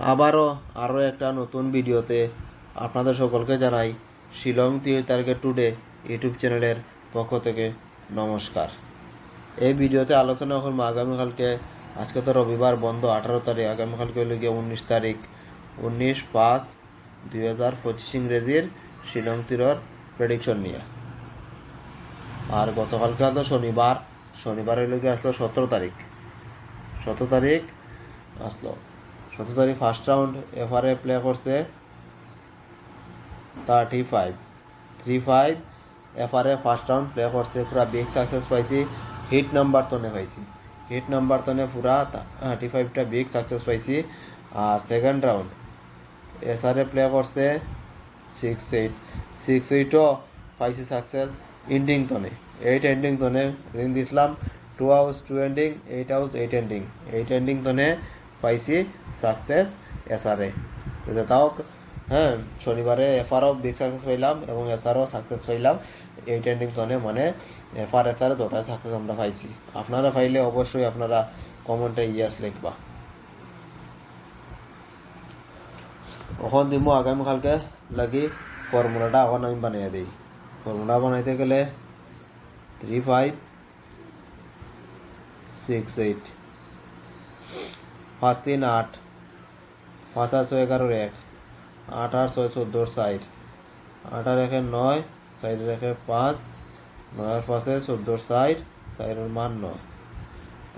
আরও একটা নতুন ভিডিওতে আপনাদের সকলকে জানাই শিলং তীর্থ টুডে ইউটিউব চ্যানেলের পক্ষ থেকে নমস্কার। এই ভিডিওতে আলোচনা করবো আগামীকালকে, আজকে তো রবিবার বন্ধ 18 তারিখ, আগামীকালকে হলো গিয়ে 19 তারিখ, 19/5/2025 ইংরেজির শিলং তীরের প্রেডিকশন নিয়ে। আর গতকালকে তো শনিবার হইল গিয়ে আসলো 17 তারিখ, 17 তারিখ আসলো 17 তারিখ ফার্স্ট রাউন্ড এফআরএ প্লে করছে 35 এফআরএ ফার্স্ট রাউন্ড প্লে করছে, পুরা বিগ সাকসেস পাইছি। হিট নাম্বার তনে পুরা 35টা বিগ সাকসেস পাইছি। আর সেকেন্ড রাউন্ড এসআরএ প্লে করছে 6-8ও পাইছি সাকসেস। এন্ডিং তনে 8 এন্ডিং তনে রিং দিছিলাম 2 house 2 ending, 8 house 8 ending, 8 ending তনে পাইছি সাকসেস এসআরএ। তাও হ্যাঁ, শনিবারে এফআরও বিগ সাকসেস পাইলাম এবং এসআরও সাকসেস পাইলাম। 8 এন্ডিং তনে মানে এফআর এসআরএ দুটাই সাকসেস আমরা পাইছি। আপনারা পাইলে অবশ্যই আপনারা কমেন্টে ইয়াস লিখবা। এখন দিমু আগামীকালকে লাগি ফর্মুলাটা এখন আমি বানিয়ে দিই। ফর্মুলা বানাইতে গেলে 3568 5-3-8 5-6-11 1 8-8-6-14 60 8-1-9 4-1-5 9-5-14 60 4 মান 9।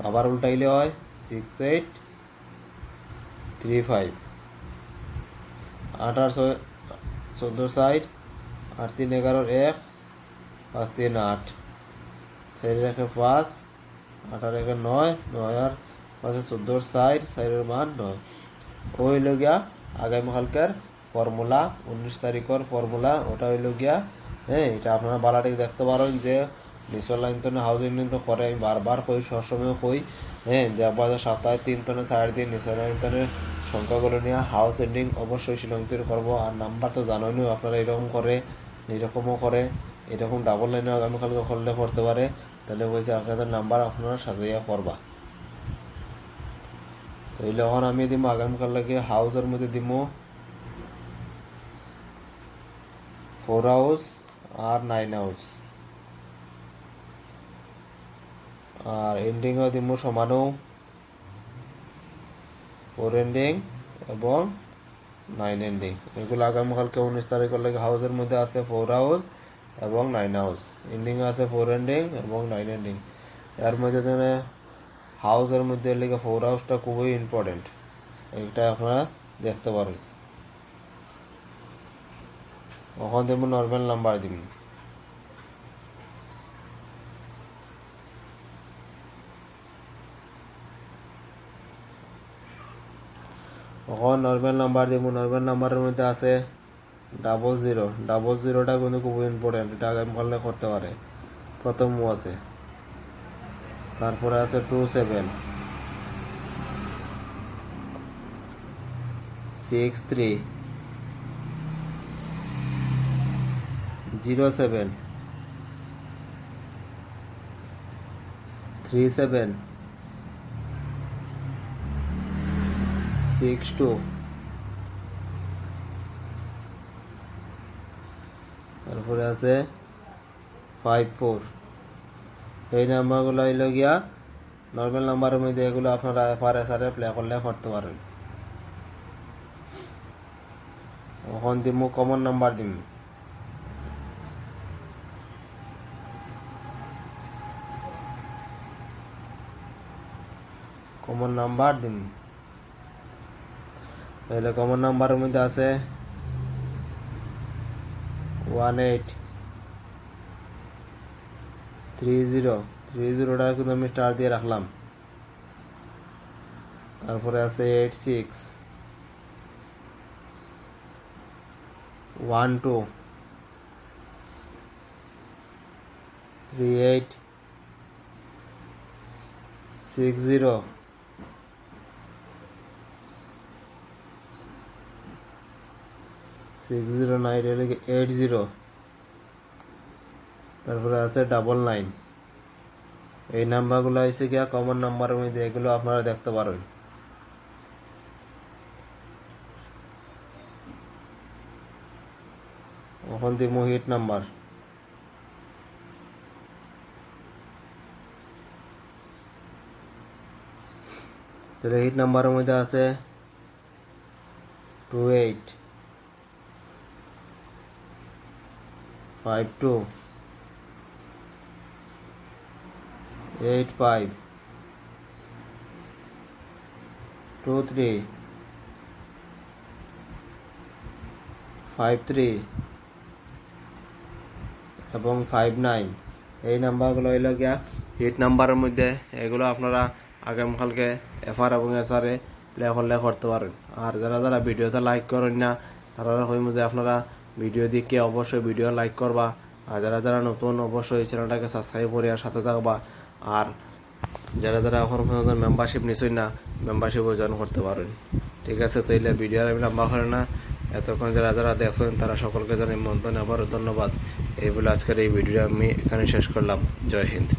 আবার উল্টাইলে হয় 6835 8-8-14 60 8-3-11 1 5-3-8 4-1-5 8-1-9 9-5-14 60 4 মান 9। ওই হইল গিয়া আগামীকালকের ফর্মুলা, 19 তারিখের ফর্মুলা। ওটা হইল গিয়া হ্যাঁ, এটা আপনারা বালাটিকে দেখতে পারেন যে নিচের লাইন তনে হাউস ইউনিয়ন তো করে, আমি বারবার কই, সবসময় কই হ্যাঁ, যে বাজার সপ্তাহে 3 তনে 4 দিন নিচের লাইন তনে সংখ্যাগুলো নিয়ে হাউস এন্ডিং অবশ্যই শিলং তৈরি করবো। আর নাম্বার তো জানোই আপনারা এরকম করে, এরকমও করে, এরকম ডাবল লাইনে আগামীকালকে করলে করতে পারে। তাহলে বলছে আপনাদের নাম্বার আপনারা সাজাইয়া করবা। তাইলে এখন আমি দিব আগামীকাল লাগে হাউসের মধ্যে দিব 4 হাউস আর 9 হাউস, আর এন্ডিংও দিব সমানও 4 এন্ডিং এবং 9 এন্ডিং। এগুলো আগামীকালকে 19 তারিখের লাগে হাউসের মধ্যে আছে 4 হাউস এবং 9 হাউস, এন্ডিং আছে 4 এন্ডিং এবং 9 এন্ডিং। এর মধ্যে হাউসের মধ্যে লেগে 4 হাউসটা খুবই ইম্পর্টেন্ট, এটা আপনারা দেখতে পারেন। এখন দেব নর্মাল নাম্বার দিব, এখন নর্মাল নাম্বার দিব। নর্মাল নাম্বারের মধ্যে আছে 00, 00টা কিন্তু খুব ইম্পর্টেন্ট, এটা আগামীকালে করতে পারে। প্রথম আছে, তারপরে আছে 27 63 07 37 62, তারপরে আছে 54। এই নাম্বারগুলো হইল গিয়া নর্মাল নাম্বারের মধ্যে, এগুলো আপনারা এফআরএসআরে প্লে করলে করতে পারেন। এখন দিব কমন নাম্বার দিম, কমন নাম্বার দিন। তাহলে কমন নাম্বারের মধ্যে আছে 1830, 30টা কিন্তু আমি স্টার দিয়ে রাখলাম। তারপরে আছে 86 12 38 60 609 80, তারপরে আছে 99। এই নাম্বারগুলো হয়েছে গিয়া কমন নাম্বারের মধ্যে, এগুলো আপনারা দেখতে পারেন। এখন দিব হিট নাম্বার। তাহলে হিট নাম্বারের মধ্যে আছে 28 52 85 23 53 এবং 59। এই নাম্বারগুলো হইল গিয়া হিট নাম্বারের মধ্যে। এগুলো আপনারা আগামীকালকে এফআর এবং এসআরে প্লে করলে করতে পারেন। আর যারা যারা ভিডিওতে লাইক করেন না তারা কইম যে আপনারা ভিডিও দেখে অবশ্যই ভিডিও লাইক করবা। আর যারা যারা নতুন অবশ্যই এই চ্যানেলটাকে সাবস্ক্রাইব করে আর সাথে থাকবা। আর যারা যারা এখন পর্যন্ত মেম্বারশিপ নিচ্ছেন না মেম্বারশিপও জয়েন করতে পারেন। ঠিক আছে, তাইলে ভিডিও আমি লম্বা করে না, এতক্ষণ যারা যারা দেখছেন তারা সকলকে জানাই মন্তব্য আবারও ধন্যবাদ। এই বলে আজকের এই ভিডিও আমি এখানে শেষ করলাম। জয় হিন্দ।